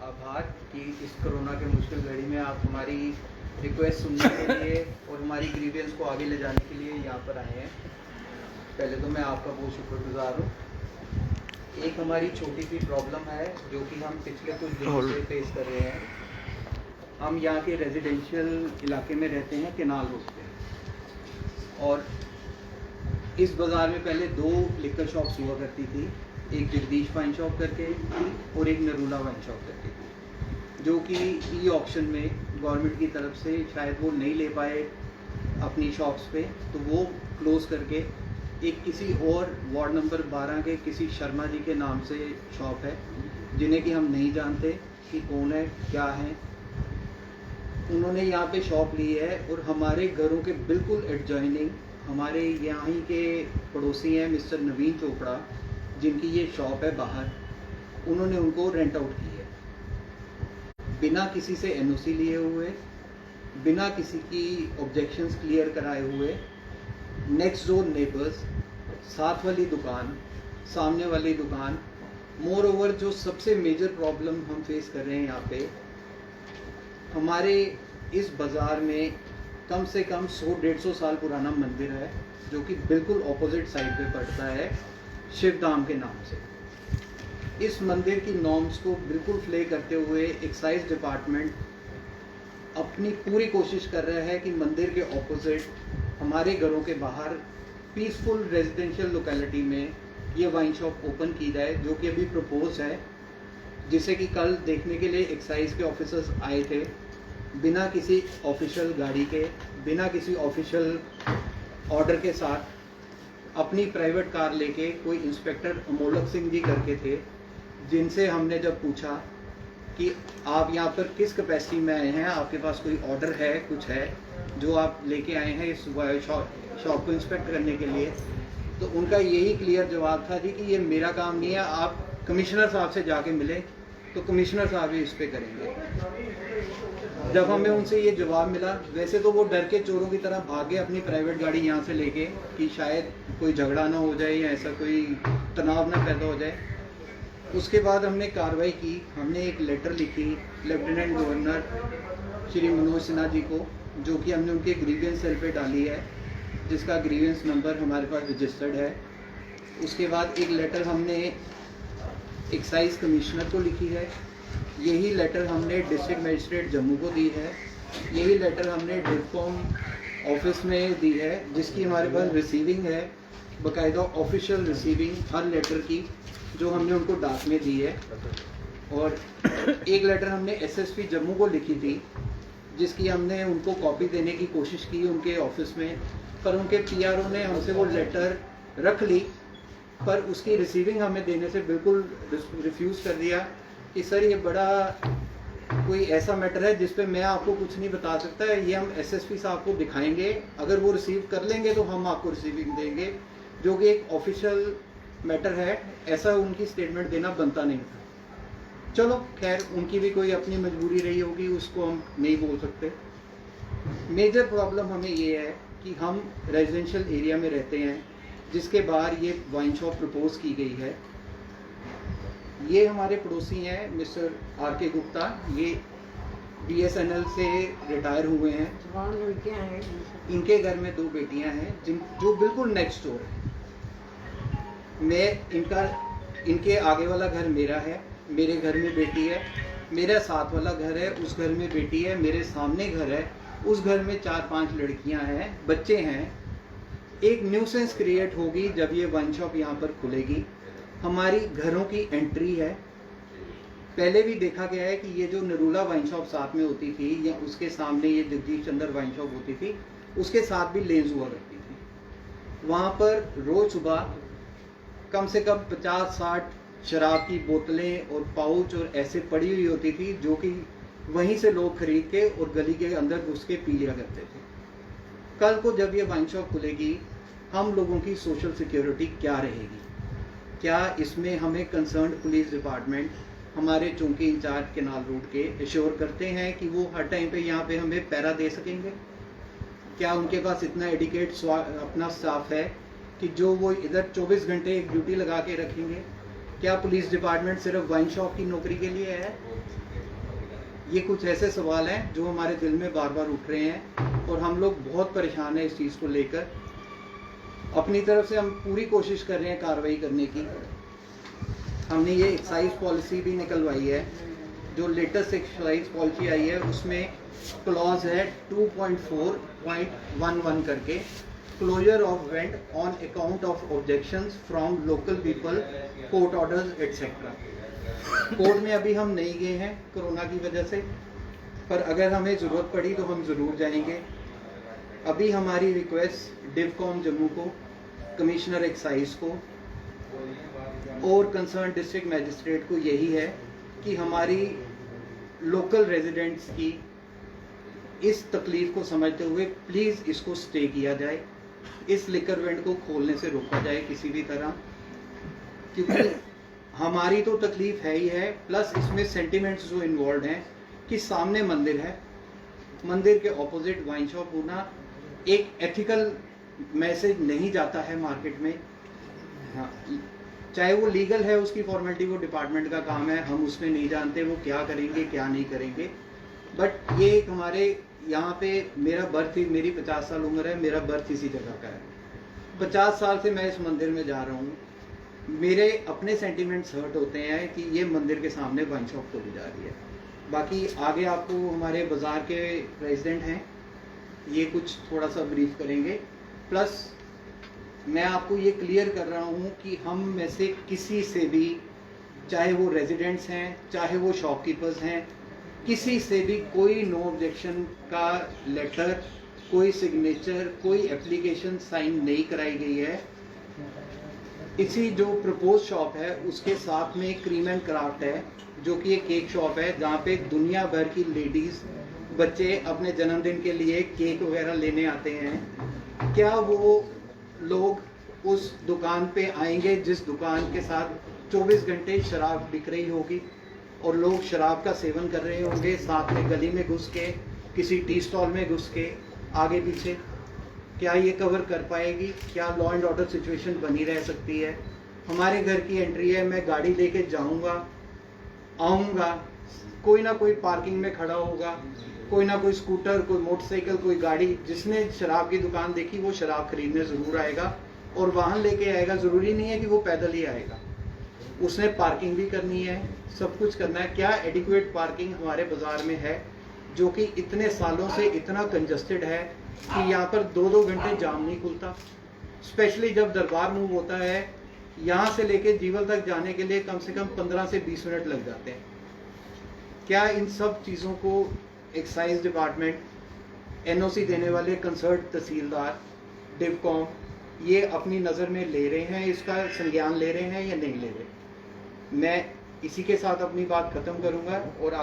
आभार कि इस कोरोना के मुश्किल घड़ी में आप हमारी रिक्वेस्ट सुनने के लिए और हमारी ग्रीवियंस को आगे ले जाने के लिए यहाँ पर आए हैं। पहले तो मैं आपका बहुत शुक्रगुजार हूँ। एक हमारी छोटी सी प्रॉब्लम है जो कि हम पिछले कुछ दिनों से फेस कर रहे हैं। हम यहाँ के रेजिडेंशियल इलाके में रहते हैं, केनाल रोड पे, और इस बाज़ार में पहले 2 लिकर शॉप्स हुआ करती थी। एक जगदीश वाइन शॉप करके थी और एक नरूला वाइन शॉप करके थी, जो कि ई ऑक्शन में गवर्नमेंट की तरफ से शायद वो नहीं ले पाए अपनी शॉप्स पे, तो वो क्लोज़ करके एक किसी और वार्ड नंबर 12 के किसी शर्मा जी के नाम से शॉप है, जिन्हें कि हम नहीं जानते कि कौन है क्या है। उन्होंने यहाँ पे शॉप ली है और हमारे घरों के बिल्कुल एडजॉइनिंग हमारे यहाँ ही के पड़ोसी हैं मिस्टर नवीन चोपड़ा, जिनकी ये शॉप है बाहर। उन्होंने उनको रेंट आउट की है बिना किसी से एनओसी लिए हुए, बिना किसी की ऑब्जेक्शंस क्लियर कराए हुए। नेक्स्ट डोर नेबर्स, साथ वाली दुकान, सामने वाली दुकान। मोर ओवर जो सबसे मेजर प्रॉब्लम हम फेस कर रहे हैं यहाँ पे, हमारे इस बाज़ार में कम से कम 100-150 साल पुराना मंदिर है, जो कि बिल्कुल ऑपोजिट साइड पे पड़ता है शिवधाम के नाम से। इस मंदिर की नॉर्म्स को बिल्कुल फ्ले करते हुए एक्साइज डिपार्टमेंट अपनी पूरी कोशिश कर रहा है कि मंदिर के ऑपोजिट हमारे घरों के बाहर पीसफुल रेजिडेंशियल लोकेलिटी में ये वाइन शॉप ओपन की जाए, जो कि अभी प्रपोज है, जिसे कि कल देखने के लिए एक्साइज के ऑफिसर्स आए थे, बिना किसी ऑफिशियल गाड़ी के, बिना किसी ऑफिशियल ऑर्डर के साथ अपनी प्राइवेट कार लेके। कोई इंस्पेक्टर अमोलक सिंह जी करके थे, जिनसे हमने जब पूछा कि आप यहाँ पर किस कैपेसिटी में आए हैं, आपके पास कोई ऑर्डर है, कुछ है जो आप लेके आए हैं इस शॉप को इंस्पेक्ट करने के लिए, तो उनका यही क्लियर जवाब था जी कि ये मेरा काम नहीं है, आप कमिश्नर साहब से जाके मिले तो कमिश्नर साहब ही इस पर करेंगे। जब हमें उनसे ये जवाब मिला, वैसे तो वो डर के चोरों की तरह भागे अपनी प्राइवेट गाड़ी यहाँ से लेके कि शायद कोई झगड़ा ना हो जाए या ऐसा कोई तनाव ना पैदा हो जाए। उसके बाद हमने कार्रवाई की, हमने एक लेटर लिखी लेफ्टिनेंट गवर्नर श्री मनोज सिन्हा जी को, जो कि हमने उनके ग्रीवियंस सेल पे डाली है, जिसका ग्रीवियंस नंबर हमारे पास रजिस्टर्ड है। उसके बाद एक लेटर हमने एक्साइज कमिश्नर को लिखी है, यही लेटर हमने डिस्ट्रिक्ट मजिस्ट्रेट जम्मू को दी है, यही लेटर हमने डिफकॉम ऑफिस में दी है, जिसकी हमारे पास रिसीविंग है, बाकायदा ऑफिशियल रिसीविंग हर लेटर की, जो हमने उनको डाक में दी है। और एक लेटर हमने एसएसपी जम्मू को लिखी थी, जिसकी हमने उनको कॉपी देने की कोशिश की उनके ऑफिस में, पर उनके पीआरओ ने हमसे वो लेटर रख ली, पर उसकी रिसीविंग हमें देने से बिल्कुल रिफ्यूज़ कर दिया कि सर ये बड़ा कोई ऐसा मैटर है जिस पे मैं आपको कुछ नहीं बता सकता है, ये हम एसएसपी साहब को दिखाएंगे, अगर वो रिसीव कर लेंगे तो हम आपको रिसीविंग देंगे, जो कि एक ऑफिशियल मैटर है। ऐसा उनकी स्टेटमेंट देना बनता नहीं था। चलो खैर, उनकी भी कोई अपनी मजबूरी रही होगी, उसको हम नहीं बोल सकते। मेजर प्रॉब्लम हमें ये है कि हम रेजिडेंशियल एरिया में रहते हैं, जिसके बाहर ये वाइन शॉप प्रपोज की गई है। ये हमारे पड़ोसी हैं मिस्टर आर.के. गुप्ता, ये बीएसएनएल से रिटायर हुए हैं। इनके घर में 2 बेटियां हैं, जो बिल्कुल नेक्स्ट डोर है। इनके आगे वाला घर मेरा है, मेरे घर में बेटी है, मेरा साथ वाला घर है, उस घर में बेटी है, मेरे सामने घर है, उस घर में 4-5 लड़कियां हैं, बच्चे हैं। एक न्यूसेंस क्रिएट होगी जब ये वाइन शॉप यहाँ पर खुलेगी। हमारी घरों की एंट्री है, पहले भी देखा गया है कि ये जो नरूला वाइन शॉप साथ में होती थी, या उसके सामने ये जगदीश चंद्र वाइन शॉप होती थी, उसके साथ भी लेन्स हुआ करती थी। वहाँ पर रोज सुबह कम से कम 50-60 शराब की बोतलें और पाउच और ऐसे पड़ी हुई होती थी, जो कि वहीं से लोग खरीद के और गली के अंदर घुस के पी लिया करते थे। कल को जब ये वाइन शॉप खुलेगी, हम लोगों की सोशल सिक्योरिटी क्या रहेगी? क्या इसमें हमें कंसर्न पुलिस डिपार्टमेंट, हमारे चौकी इंचार्ज केनाल रोड के एश्योर करते हैं कि वो हर टाइम पे यहाँ पे हमें पहरा दे सकेंगे? क्या उनके पास इतना एडिकेट अपना स्टाफ है कि जो वो इधर 24 घंटे एक ड्यूटी लगा के रखेंगे? क्या पुलिस डिपार्टमेंट सिर्फ वाइन शॉप की नौकरी के लिए है? ये कुछ ऐसे सवाल हैं जो हमारे दिल में बार बार उठ रहे हैं और हम लोग बहुत परेशान हैं इस चीज़ को लेकर। अपनी तरफ से हम पूरी कोशिश कर रहे हैं कार्रवाई करने की। हमने ये एक्साइज पॉलिसी भी निकलवाई है, जो लेटेस्ट एक्साइज पॉलिसी आई है उसमें क्लॉज है 2.4.11 करके, closure of vent on account of objections from local people, court orders etcetera. Court में अभी हम नहीं गए हैं कोरोना की वजह से, पर अगर हमें ज़रूरत पड़ी तो हम ज़रूर जाएंगे। अभी हमारी रिक्वेस्ट डिवकॉम जम्मू को, कमिश्नर एक्साइज को और कंसर्न डिस्ट्रिक्ट मैजिस्ट्रेट को यही है कि हमारी लोकल रेजिडेंट्स की इस तकलीफ को समझते हुए प्लीज़ इसको स्टे किया जाए, इस लिकर वेंट को खोलने से रोका जाए किसी भी तरह, क्योंकि हमारी तो तकलीफ है ही है, प्लस इसमें सेंटिमेंट्स जो इन्वॉल्व हैं कि सामने मंदिर है, मंदिर के ऑपोजिट वाइन शॉप होना एक एथिकल मैसेज नहीं जाता है मार्केट में। हाँ, चाहे वो लीगल है, उसकी फॉर्मेलिटी वो डिपार्टमेंट का काम है, हम उसमें नहीं जानते वो क्या करेंगे क्या नहीं करेंगे। बट ये एक हमारे यहाँ पे मेरा बर्थ ही, मेरी 50 साल उम्र है, मेरा बर्थ इसी जगह का है, 50 साल से मैं इस मंदिर में जा रहा हूँ। मेरे अपने सेंटिमेंट्स हर्ट होते हैं कि ये मंदिर के सामने वाइन शॉप खोली जा रही है। बाकी आगे आपको हमारे बाज़ार के प्रेसिडेंट हैं, ये कुछ थोड़ा सा ब्रीफ करेंगे। प्लस मैं आपको ये क्लियर कर रहा हूँ कि हम में से किसी से भी, चाहे वो रेजिडेंट्स हैं चाहे वो शॉपकीपर्स हैं, किसी से भी कोई नो ऑब्जेक्शन का लेटर, कोई सिग्नेचर, कोई एप्लीकेशन साइन नहीं कराई गई है। इसी जो प्रपोज शॉप है उसके साथ में क्रीम एंड क्राफ्ट है, जो कि एक केक शॉप है जहाँ पे दुनिया भर की लेडीज़, बच्चे अपने जन्मदिन के लिए केक वगैरह लेने आते हैं। क्या वो लोग उस दुकान पे आएंगे जिस दुकान के साथ 24 घंटे शराब बिक रही होगी और लोग शराब का सेवन कर रहे होंगे, साथ में गली में घुस के, किसी टी स्टॉल में घुस के, आगे पीछे? क्या ये कवर कर पाएगी? क्या लॉ एंड ऑर्डर सिचुएशन बनी रह सकती है? हमारे घर की एंट्री है, मैं गाड़ी लेके जाऊंगा, आऊँगा, कोई ना कोई पार्किंग में खड़ा होगा, कोई ना कोई स्कूटर, कोई मोटरसाइकिल, कोई गाड़ी, जिसने शराब की दुकान देखी वो शराब खरीदने ज़रूर आएगा और वाहन लेके आएगा। ज़रूरी नहीं है कि वो पैदल ही आएगा, उसने पार्किंग भी करनी है, सब कुछ करना है। क्या एडिक्वेट पार्किंग हमारे बाज़ार में है, जो कि इतने सालों से इतना कंजस्टेड है कि यहाँ पर 2-2 घंटे जाम नहीं खुलता। स्पेशली जब दरबार मूव होता है, यहाँ से लेके जीवल तक जाने के लिए कम से कम 15 से 20 मिनट लग जाते हैं। क्या इन सब चीज़ों को एक्साइज डिपार्टमेंट, एनओसी देने वाले कंसर्न तहसीलदार, डिवकॉम, ये अपनी नज़र में ले रहे हैं, इसका संज्ञान ले रहे हैं या नहीं ले रहे? मैं इसी के साथ अपनी बात ख़त्म करूँगा और